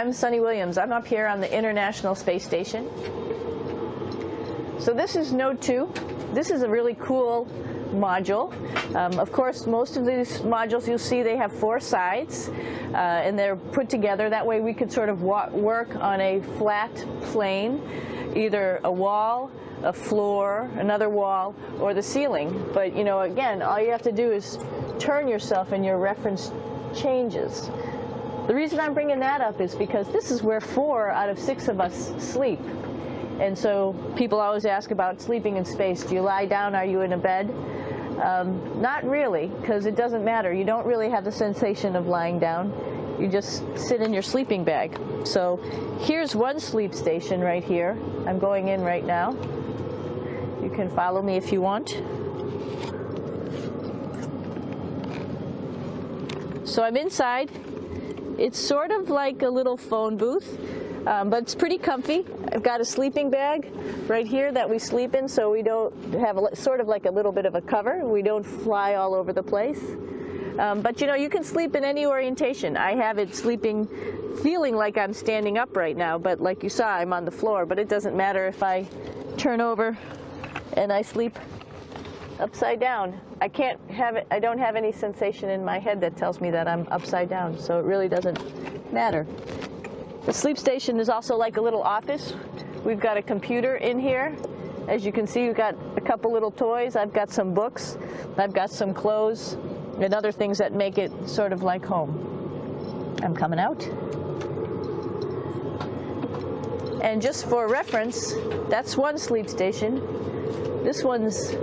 I'm Sunny Williams. I'm up here on the International Space Station. So this is Node 2. This is a really cool module. Of course, most of these modules you'll see they have 4 sides, and they're put together. That way we could sort of work on a flat plane, either a wall, a floor, another wall, or the ceiling. But you know, again, all you have to do is turn yourself and your reference changes. The reason I'm bringing that up is because this is where 4 out of 6 of us sleep. And so people always ask about sleeping in space. Do you lie down? Are you in a bed? Not really, because it doesn't matter. You don't really have the sensation of lying down. You just sit in your sleeping bag. So here's one sleep station right here. I'm going in right now. You can follow me if you want. So I'm inside. It's sort of like a little phone booth, but it's pretty comfy. I've got a sleeping bag right here that we sleep in, so we don't have sort of like a little bit of a cover. We don't fly all over the place. But you know, you can sleep in any orientation. I have it feeling like I'm standing up right now, but like you saw, I'm on the floor. But it doesn't matter if I turn over and I sleep upside down. I don't have any sensation in my head that tells me that I'm upside down, so it really doesn't matter. The sleep station is also like a little office. We've got a computer in here. As you can see, we've got a couple little toys. I've got some books. I've got some clothes and other things that make it sort of like home. I'm coming out. And just for reference, that's one sleep station. This one's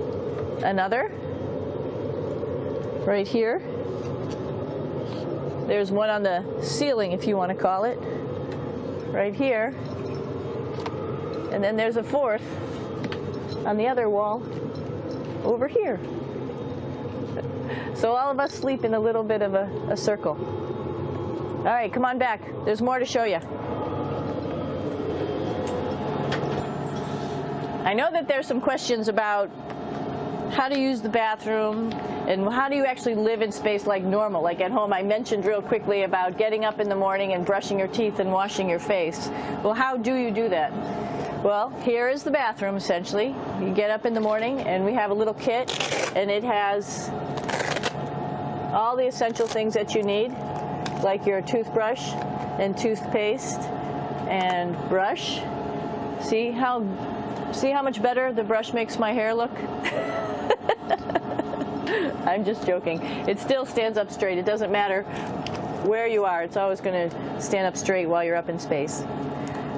another. Right here. There's one on the ceiling, if you want to call it. Right here. And then there's a 4th on the other wall over here. So all of us sleep in a little bit of a circle. All right, come on back. There's more to show you. I know that there's some questions about how to use the bathroom and how do you actually live in space like normal, like at home. I mentioned real quickly about getting up in the morning and brushing your teeth and washing your face. Well, how do you do that? Well, here is the bathroom, essentially. You get up in the morning, and we have a little kit, and it has all the essential things that you need, like your toothbrush and toothpaste and brush. See how much better the brush makes my hair look? I'm just joking. It still stands up straight. It doesn't matter where you are. It's always going to stand up straight while you're up in space.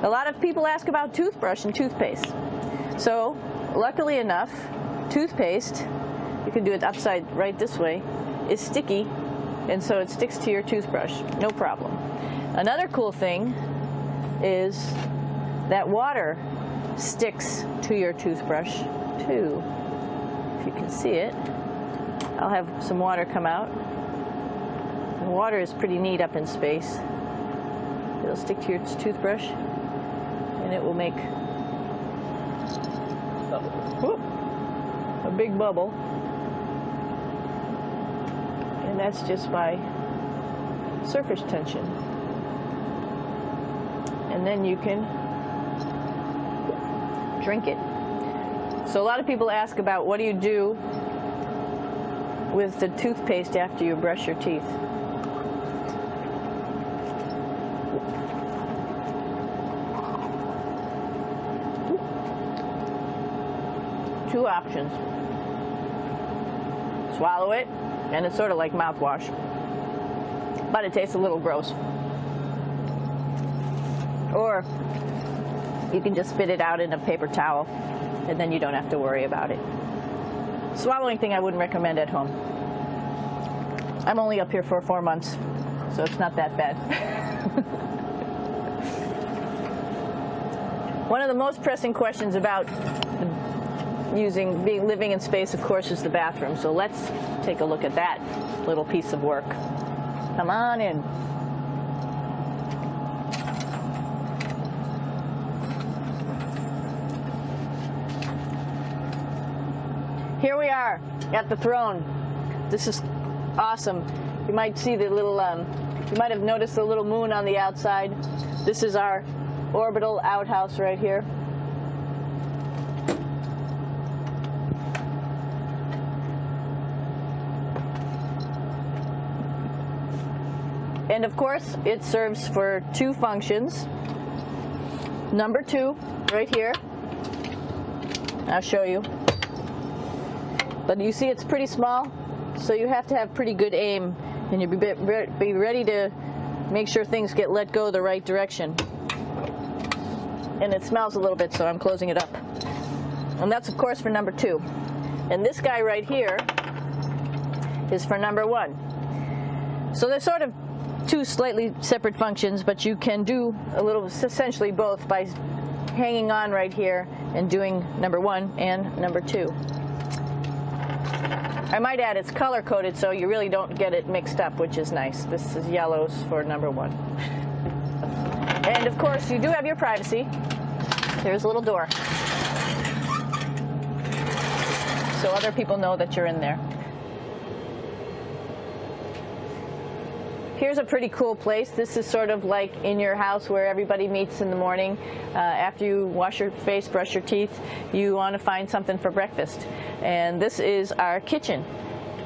A lot of people ask about toothbrush and toothpaste. So, luckily enough, toothpaste, you can do it upside right this way, is sticky, and so it sticks to your toothbrush. No problem. Another cool thing is that water sticks to your toothbrush too. If you can see it, I'll have some water come out. And water is pretty neat up in space. It'll stick to your toothbrush, and it will make a big bubble. And that's just by surface tension. And then you can drink it. So a lot of people ask about what do you do with the toothpaste after you brush your teeth. Two options. Swallow it, and it's sort of like mouthwash, but it tastes a little gross. Or you can just spit it out in a paper towel, and then you don't have to worry about it. Swallowing thing I wouldn't recommend at home. I'm only up here for 4 months, so it's not that bad. One of the most pressing questions about living in space, of course, is the bathroom. So let's take a look at that little piece of work. Come on in. Here we are at the throne. This is awesome. You might see the little, you might have noticed the little moon on the outside. This is our orbital outhouse right here. And of course, it serves for two functions. Number 2, right here. I'll show you. But you see it's pretty small, so you have to have pretty good aim, and you be ready to make sure things get let go the right direction. And it smells a little bit, so I'm closing it up. And that's, of course, for number 2. And this guy right here is for number 1. So they're sort of two slightly separate functions, but you can do a little, essentially both, by hanging on right here and doing number 1 and number 2. I might add it's color coded, so you really don't get it mixed up, which is nice. This is yellows for number 1. And of course, you do have your privacy. There's a little door, so other people know that you're in there. Here's a pretty cool place. This is sort of like in your house where everybody meets in the morning. After you wash your face, brush your teeth, you want to find something for breakfast. And this is our kitchen.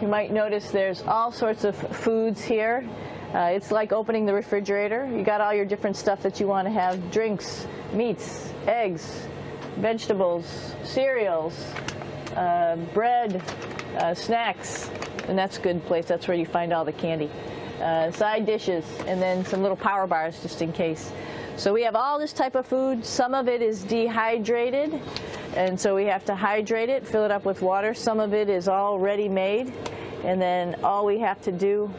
You might notice there's all sorts of foods here. It's like opening the refrigerator. You got all your different stuff that you want to have: drinks, meats, eggs, vegetables, cereals, bread, snacks. And that's a good place. That's where you find all the candy. Side dishes, and then some little power bars just in case. So we have all this type of food. Some of it is dehydrated, and so we have to hydrate it, fill it up with water. Some of it is all ready-made, and then all we have to do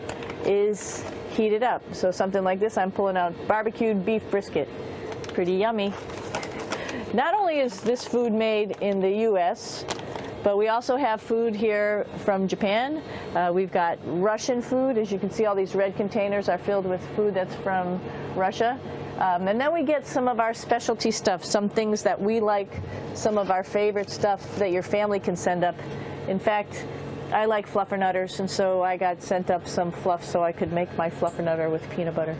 is heat it up. So something like this, I'm pulling out barbecued beef brisket. Pretty yummy. Not only is this food made in the U.S., but we also have food here from Japan. We've got Russian food. As you can see, all these red containers are filled with food that's from Russia. And then we get some of our specialty stuff, some things that we like, some of our favorite stuff that your family can send up. In fact, I like fluffernutters, and so I got sent up some fluff so I could make my fluffernutter with peanut butter.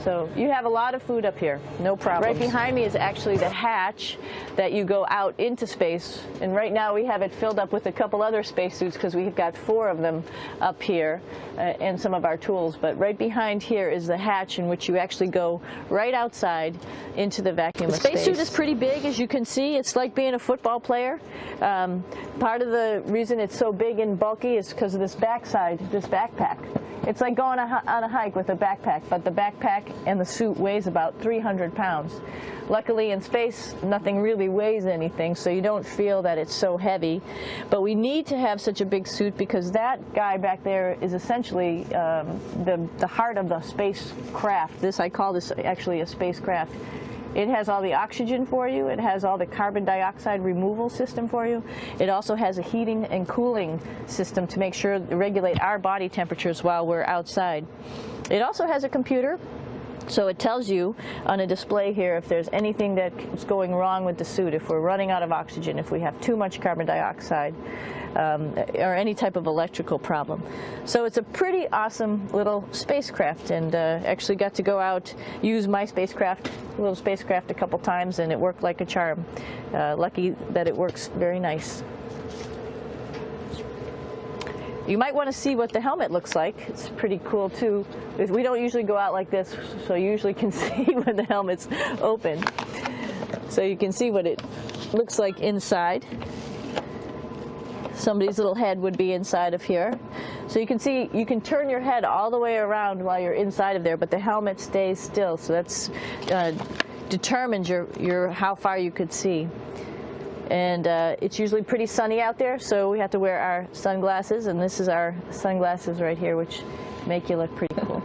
So you have a lot of food up here, no problem. Right behind me is actually the hatch that you go out into space. And right now we have it filled up with a couple other spacesuits because we've got 4 of them up here and some of our tools. But right behind here is the hatch in which you actually go right outside into the vacuum of space. The spacesuit is pretty big, as you can see. It's like being a football player. Part of the reason it's so big and bulky is because of this backside, this backpack. It's like going on a hike with a backpack, but the backpack and the suit weighs about 300 pounds. Luckily in space, nothing really weighs anything, so you don't feel that it's so heavy. But we need to have such a big suit because that guy back there is essentially the heart of the spacecraft. I call this actually a spacecraft. It has all the oxygen for you. It has all the carbon dioxide removal system for you. It also has a heating and cooling system to make sure to regulate our body temperatures while we're outside. It also has a computer, so it tells you on a display here if there's anything that's going wrong with the suit, if we're running out of oxygen, if we have too much carbon dioxide, or any type of electrical problem. So it's a pretty awesome little spacecraft, and actually got to go out, use my little spacecraft a couple times, and it worked like a charm. Lucky that it works very nice. You might want to see what the helmet looks like. It's pretty cool too. We don't usually go out like this, so you usually can see when the helmet's open. So you can see what it looks like inside. Somebody's little head would be inside of here. So you can see, you can turn your head all the way around while you're inside of there, but the helmet stays still. So that's determines how far you could see. And it's usually pretty sunny out there, so we have to wear our sunglasses, and this is our sunglasses right here, which make you look pretty cool.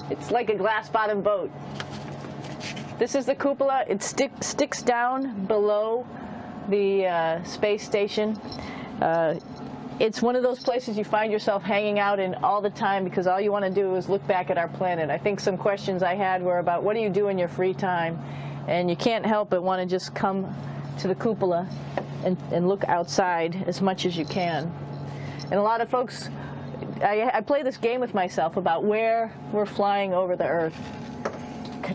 It's like a glass-bottom boat. This is the cupola. It sticks down below the space station. It's one of those places you find yourself hanging out in all the time because all you want to do is look back at our planet. I think some questions I had were about what do you do in your free time? And you can't help but want to just come to the cupola and look outside as much as you can. And a lot of folks, I play this game with myself about where we're flying over the Earth.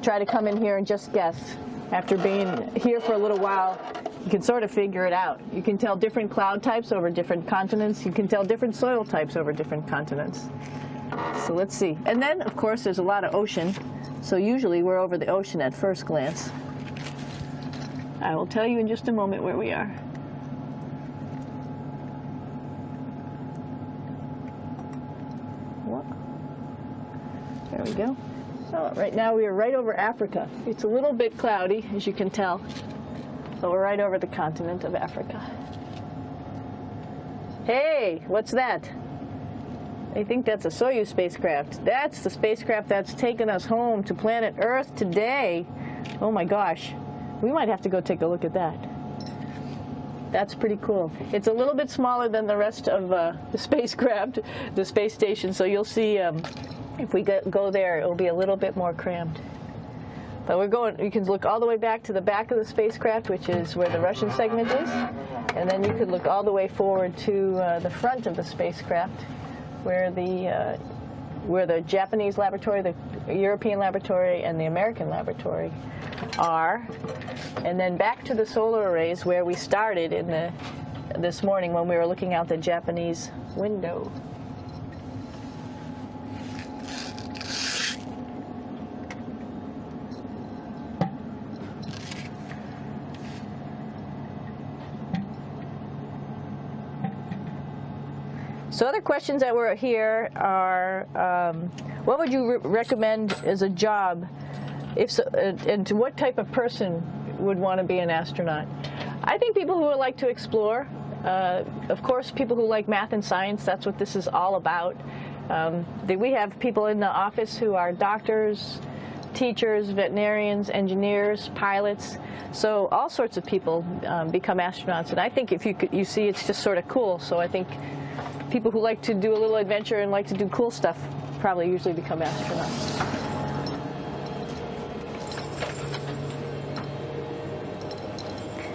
Try to come in here and just guess. After being here for a little while, you can sort of figure it out. You can tell different cloud types over different continents. You can tell different soil types over different continents. So let's see. And then, of course, there's a lot of ocean. So usually we're over the ocean at first glance. I will tell you in just a moment where we are. What? There we go. So right now we are right over Africa. It's a little bit cloudy, as you can tell, but we're right over the continent of Africa. Hey, what's that? I think that's a Soyuz spacecraft. That's the spacecraft that's taken us home to planet Earth today. Oh my gosh. We might have to go take a look at that. That's pretty cool. It's a little bit smaller than the rest of the spacecraft, the space station, so you'll see if we go there, it'll be a little bit more crammed. But we're going, you can look all the way back to the back of the spacecraft, which is where the Russian segment is, and then you could look all the way forward to the front of the spacecraft, where the Japanese laboratory, the European laboratory, and the American laboratory are, and then back to the solar arrays where we started in this morning when we were looking out the Japanese window. So other questions that were here are, what would you recommend as a job, and to what type of person would want to be an astronaut? I think people who would like to explore, of course people who like math and science, that's what this is all about. We have people in the office who are doctors, teachers, veterinarians, engineers, pilots, so all sorts of people become astronauts, and I think if you see it's just sort of cool, so I think people who like to do a little adventure and like to do cool stuff probably usually become astronauts.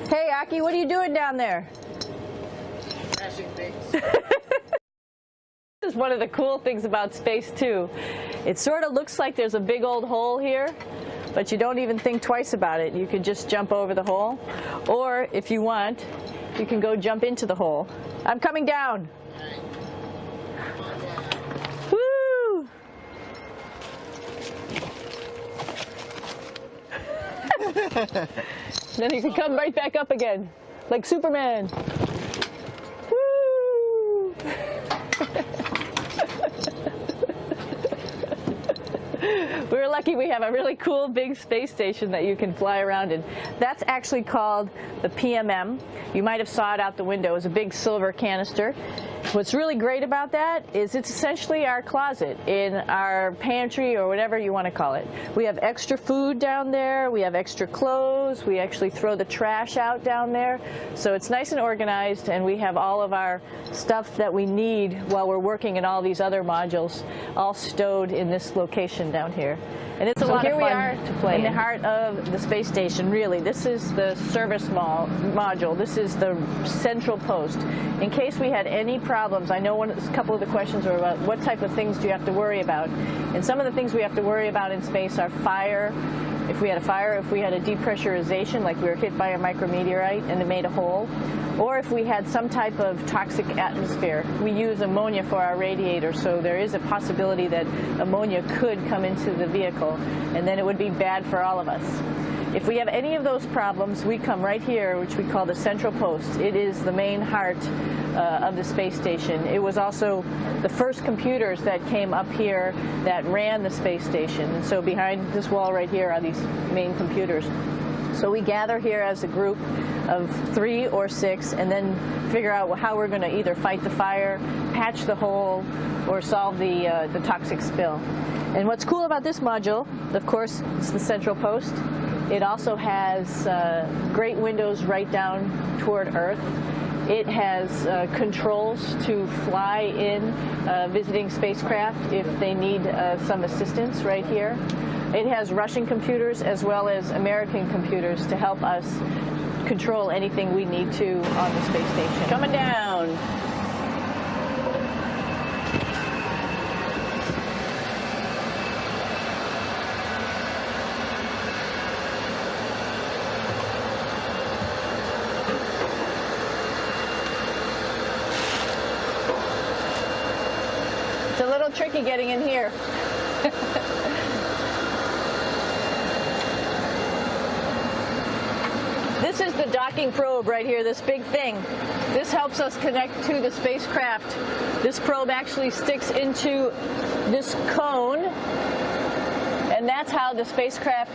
Hey, Aki, what are you doing down there? Crashing things. This is one of the cool things about space, too. It sort of looks like there's a big old hole here, but you don't even think twice about it. You could just jump over the hole, or if you want, you can go jump into the hole. I'm coming down. Woo! Then you can come right back up again, like Superman. Woo! We're lucky we have a really cool big space station that you can fly around in. That's actually called the PMM. You might have saw it out the window. It's a big silver canister. What's really great about that is it's essentially our closet in our pantry or whatever you want to call it. We have extra food down there. We have extra clothes. We actually throw the trash out down there. So it's nice and organized, and we have all of our stuff that we need while we're working in all these other modules all stowed in this location down here. And it's a lot of fun to play in the heart of the space station, really. This is the service module. This is the central post. In case we had any problems, I know a couple of the questions were about what type of things do you have to worry about. And some of the things we have to worry about in space are fire. If we had a fire, if we had a depressurization, like we were hit by a micrometeorite and it made a hole, or if we had some type of toxic atmosphere. We use ammonia for our radiator, so there is a possibility that ammonia could come into the vehicle, and then it would be bad for all of us. If we have any of those problems, we come right here, which we call the central post. It is the main heart of the space station. It was also the first computers that came up here that ran the space station. And so behind this wall right here are these main computers. So we gather here as a group of 3 or 6 and then figure out how we're going to either fight the fire, patch the hole, or solve the toxic spill. And what's cool about this module, of course, it's the central post. It also has great windows right down toward Earth. It has controls to fly in visiting spacecraft if they need some assistance right here. It has Russian computers as well as American computers to help us control anything we need to on the space station. Coming down. tricky getting in here. This is the docking probe right here, this big thing. This helps us connect to the spacecraft. This probe actually sticks into this cone, and that's how the spacecraft,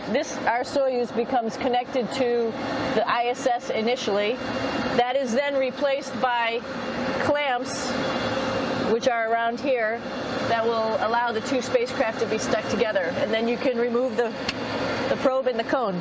our Soyuz, becomes connected to the ISS initially. That is then replaced by clamps, which are around here, that will allow the two spacecraft to be stuck together. And then you can remove the probe and the cone.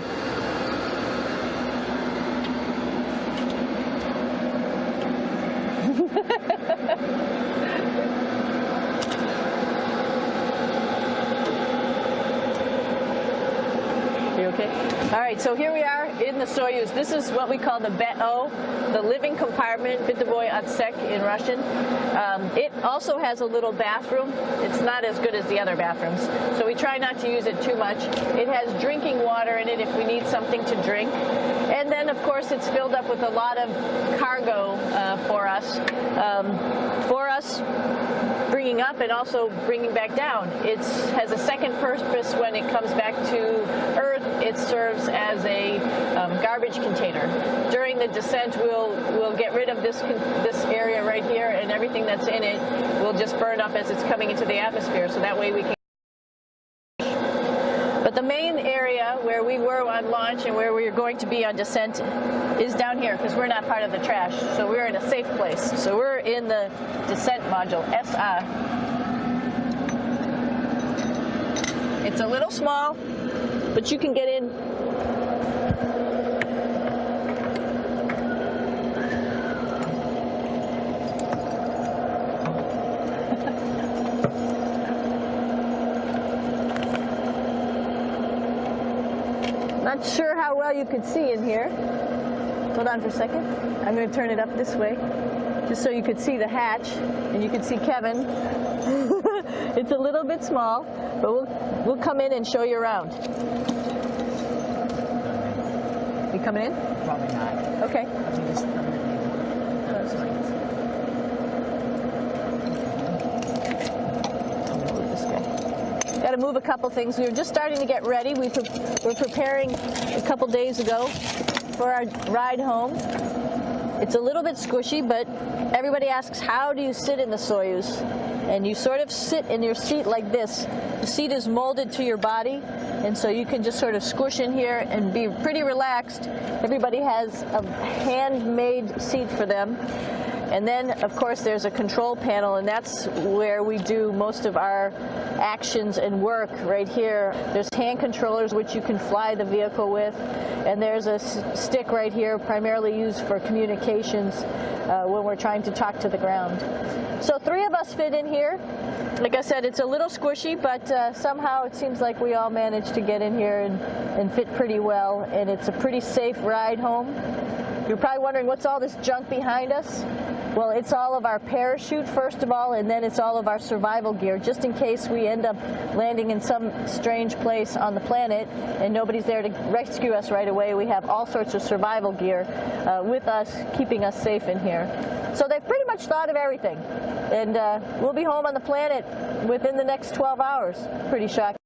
You okay? All right, so here we are in the Soyuz. This is what we call the BEO, the living compartment, bytovой отсек in Russian. It also has a little bathroom. It's not as good as the other bathrooms, so we try not to use it too much. It has drinking water in it if we need something to drink. And then, of course, it's filled up with a lot of cargo for us. Bringing up and also bringing back down. It has a second purpose when it comes back to Earth. It serves as a garbage container. During the descent, we'll get rid of this area right here, and everything that's in it will just burn up as it's coming into the atmosphere. So that way we can. But the main area where we were on launch and where we are going to be on descent is down here, because we're not part of the trash. So we're in a safe place. So we're in the descent module, SA. It's a little small, but you can get in. Not sure how well you could see in here. Hold on for a second. I'm going to turn it up this way, just so you could see the hatch, and you could see Kevin. It's a little bit small, but we'll come in and show you around. You coming in? Probably not. Okay. That's fine. Got to move a couple things. We were just starting to get ready. We're preparing a couple days ago for our ride home. It's a little bit squishy, but everybody asks, how do you sit in the Soyuz? And you sort of sit in your seat like this. The seat is molded to your body, and so you can just sort of squish in here and be pretty relaxed. Everybody has a handmade seat for them. And then, of course, there's a control panel, and that's where we do most of our actions and work right here. There's hand controllers, which you can fly the vehicle with, and there's a stick right here, primarily used for communications when we're trying to talk to the ground. So 3 of us fit in here. Like I said, it's a little squishy, but somehow it seems like we all managed to get in here and fit pretty well, and it's a pretty safe ride home. You're probably wondering, what's all this junk behind us? Well, it's all of our parachute, first of all, and then it's all of our survival gear, just in case we end up landing in some strange place on the planet and nobody's there to rescue us right away. We have all sorts of survival gear with us, keeping us safe in here. So they've pretty much thought of everything. And we'll be home on the planet within the next 12 hours. Pretty shocking.